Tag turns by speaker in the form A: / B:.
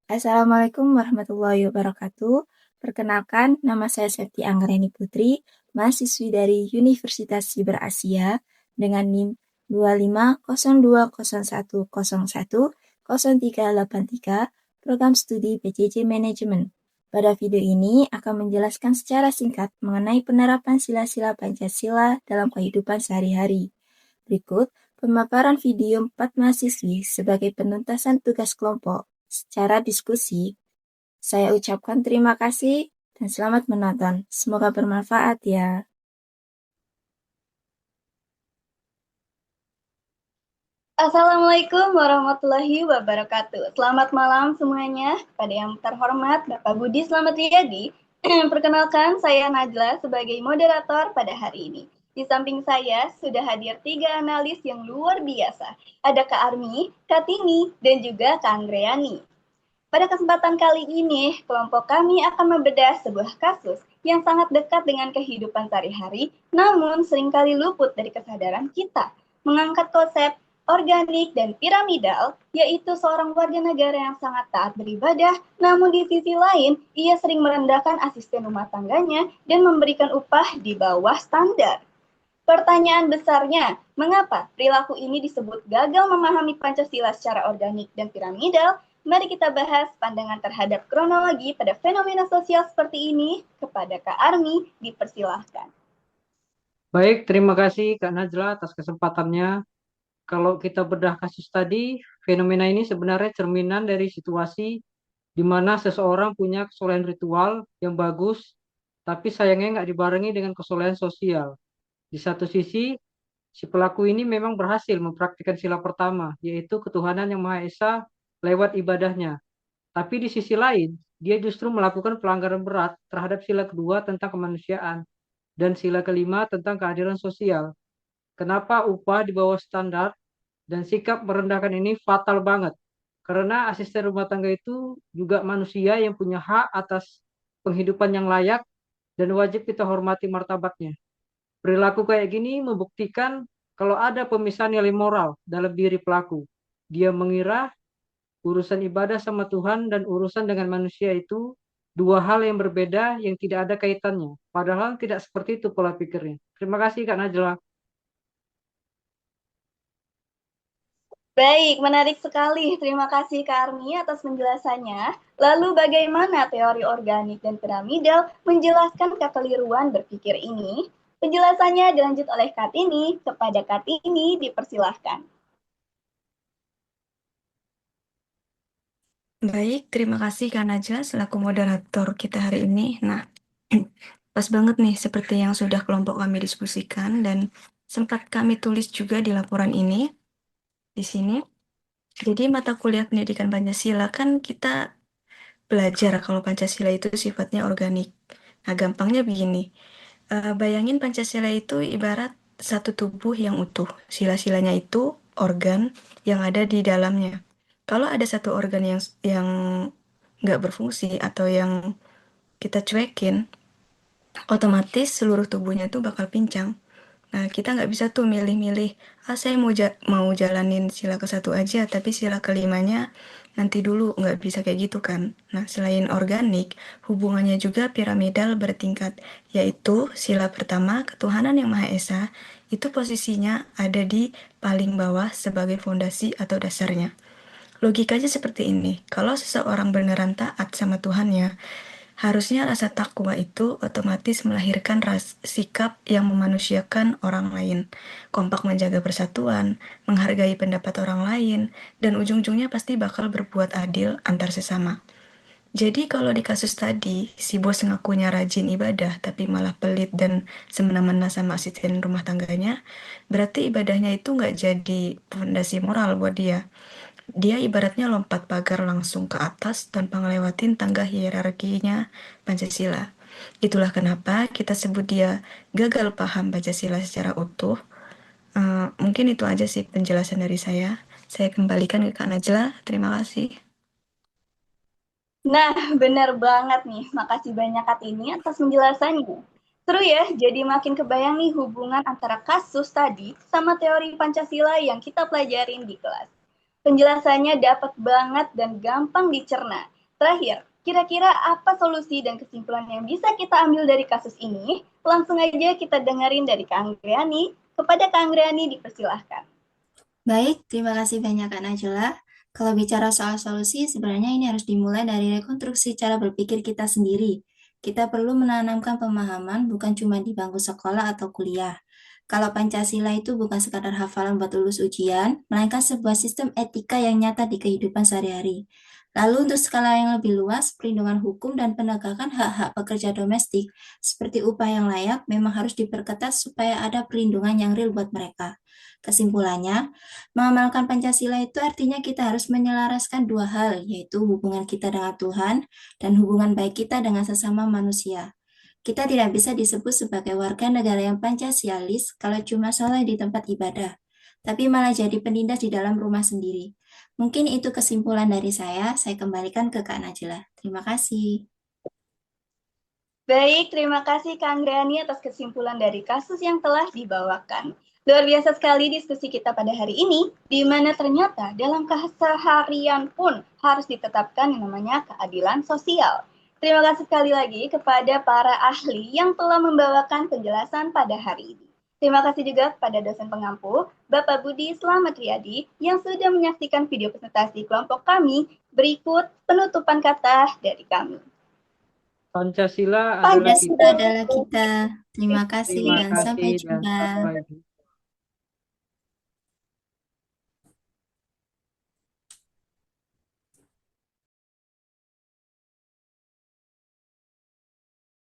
A: Assalamualaikum warahmatullahi wabarakatuh. Perkenalkan, nama saya Septi Anggreni Putri, mahasiswi dari Universitas Siber Asia dengan NIM 2502010100383, program studi PJJ Manajemen. Pada video ini akan menjelaskan secara singkat mengenai penerapan sila-sila Pancasila dalam kehidupan sehari-hari. Berikut pemaparan video 4 mahasiswi sebagai penuntasan tugas kelompok secara diskusi. Saya ucapkan terima kasih dan selamat menonton. Semoga bermanfaat ya.
B: Assalamualaikum warahmatullahi wabarakatuh. Selamat malam semuanya. Pada yang terhormat Bapak Budi Slamet Riyadi, perkenalkan saya Najla sebagai moderator pada hari ini. Di samping saya sudah hadir 3 analis yang luar biasa. Ada Kak Armi, Kak Tini, dan juga Kak Andreani. Pada kesempatan kali ini, kelompok kami akan membedah sebuah kasus yang sangat dekat dengan kehidupan sehari-hari, namun seringkali luput dari kesadaran kita. Mengangkat konsep organik dan piramidal, yaitu seorang warga negara yang sangat taat beribadah, namun di sisi lain, ia sering merendahkan asisten rumah tangganya dan memberikan upah di bawah standar. Pertanyaan besarnya, mengapa perilaku ini disebut gagal memahami Pancasila secara organik dan piramidal? Mari kita bahas pandangan terhadap kronologi pada fenomena sosial seperti ini kepada Kak Armi, dipersilahkan.
C: Baik, terima kasih Kak Najla atas kesempatannya. Kalau kita bedah kasus tadi, fenomena ini sebenarnya cerminan dari situasi di mana seseorang punya kesolehan ritual yang bagus, tapi sayangnya nggak dibarengi dengan kesolehan sosial. Di satu sisi, si pelaku ini memang berhasil mempraktikkan sila pertama, yaitu ketuhanan yang Maha Esa lewat ibadahnya. Tapi di sisi lain, dia justru melakukan pelanggaran berat terhadap sila kedua tentang kemanusiaan dan sila kelima tentang keadilan sosial. Kenapa upah di bawah standar dan sikap merendahkan ini fatal banget? Karena asisten rumah tangga itu juga manusia yang punya hak atas penghidupan yang layak dan wajib kita hormati martabatnya. Perilaku kayak gini membuktikan kalau ada pemisahan nilai moral dalam diri pelaku. Dia mengira urusan ibadah sama Tuhan dan urusan dengan manusia itu dua hal yang berbeda yang tidak ada kaitannya. Padahal tidak seperti itu pola pikirnya. Terima kasih Kak Najla.
B: Baik, menarik sekali. Terima kasih Kak Armi atas penjelasannya. Lalu bagaimana teori organik dan piramidal menjelaskan kekeliruan berpikir ini? Penjelasannya dilanjut oleh Kartini. Kepada Kartini dipersilahkan.
A: Baik, terima kasih Kak Najla selaku moderator kita hari ini. Nah, pas banget nih seperti yang sudah kelompok kami diskusikan dan sempat kami tulis juga di laporan ini di sini. Jadi mata kuliah pendidikan Pancasila kan kita belajar kalau Pancasila itu sifatnya organik. Nah, gampangnya begini. Bayangin Pancasila itu ibarat satu tubuh yang utuh. Sila-silanya itu organ yang ada di dalamnya. Kalau ada satu organ yang nggak berfungsi atau yang kita cuekin, otomatis seluruh tubuhnya tuh bakal pincang. Nah, kita nggak bisa tuh milih-milih, saya mau jalanin sila ke satu aja, tapi sila kelimanya nanti dulu, nggak bisa kayak gitu kan. Nah, selain organik, hubungannya juga piramidal bertingkat, yaitu sila pertama, ketuhanan yang Maha Esa, itu posisinya ada di paling bawah sebagai fondasi atau dasarnya. Logikanya seperti ini, kalau seseorang beneran taat sama Tuhannya, harusnya rasa takwa itu otomatis melahirkan sikap yang memanusiakan orang lain, kompak menjaga persatuan, menghargai pendapat orang lain, dan ujung-ujungnya pasti bakal berbuat adil antar sesama. Jadi kalau di kasus tadi, si bos ngakunya rajin ibadah tapi malah pelit dan semena-mena sama asisten rumah tangganya, berarti ibadahnya itu nggak jadi fondasi moral buat dia. Dia ibaratnya lompat pagar langsung ke atas tanpa ngelewatin tangga hierarkinya Pancasila. Itulah kenapa kita sebut dia gagal paham Pancasila secara utuh. Mungkin itu aja sih penjelasan dari saya. Saya kembalikan ke Kak Najla. Terima kasih.
B: Nah, benar banget nih. Makasih banyak Kak ini atas penjelasannya. Seru ya, jadi makin kebayang nih hubungan antara kasus tadi sama teori Pancasila yang kita pelajarin di kelas. Penjelasannya dapat banget dan gampang dicerna. Terakhir, kira-kira apa solusi dan kesimpulan yang bisa kita ambil dari kasus ini? Langsung aja kita dengerin dari Kak Anggriani. Kepada Kak Anggriani dipersilahkan.
D: Baik, terima kasih banyak Kak Najla. Kalau bicara soal solusi, sebenarnya ini harus dimulai dari rekonstruksi cara berpikir kita sendiri. Kita perlu menanamkan pemahaman bukan cuma di bangku sekolah atau kuliah. Kalau Pancasila itu bukan sekadar hafalan buat lulus ujian, melainkan sebuah sistem etika yang nyata di kehidupan sehari-hari. Lalu untuk skala yang lebih luas, perlindungan hukum dan penegakan hak-hak pekerja domestik seperti upah yang layak memang harus diperketat supaya ada perlindungan yang real buat mereka. Kesimpulannya, mengamalkan Pancasila itu artinya kita harus menyelaraskan dua hal, yaitu hubungan kita dengan Tuhan dan hubungan baik kita dengan sesama manusia. Kita tidak bisa disebut sebagai warga negara yang Pancasialis kalau cuma soleh di tempat ibadah, tapi malah jadi penindas di dalam rumah sendiri. Mungkin itu kesimpulan dari saya kembalikan ke Kak Najla. Terima kasih.
B: Baik, terima kasih Kak Anggriani atas kesimpulan dari kasus yang telah dibawakan. Luar biasa sekali diskusi kita pada hari ini, di mana ternyata dalam keseharian pun harus ditetapkan yang namanya keadilan sosial. Terima kasih sekali lagi kepada para ahli yang telah membawakan penjelasan pada hari ini. Terima kasih juga kepada dosen pengampu, Bapak Budi Slamet Riyadi, yang sudah menyaksikan video presentasi kelompok kami. Berikut penutupan kata dari kami.
C: Pancasila adalah
D: Pancasila
C: kita.
D: adalah kita. Terima kasih
C: Terima
D: dan sampai
C: kasih dan
D: jumpa.
C: sampai jumpa.